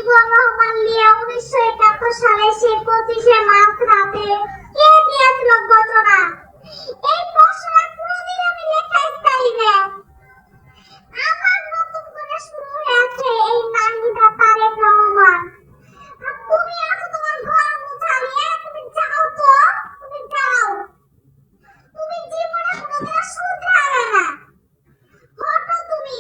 মুজিবুর রহমান লিয়া 1971 সালে সেই 25শে মার্চ রাতে কে দিয়েছিল ঘটনা? এই প্রশ্নটা কোনদিন আমি লেখাই চাই না। আমার নতুন করে শুরু হয়েছে এই নাহিদা তারেক রহমান। আর তুমি আছো তোমার ঘর মুছা নিয়ে, তুমি যাও তো, তুমি যাও। তুমি জীবনে কোনোদিন শুধরাবে না। হটো তুমি।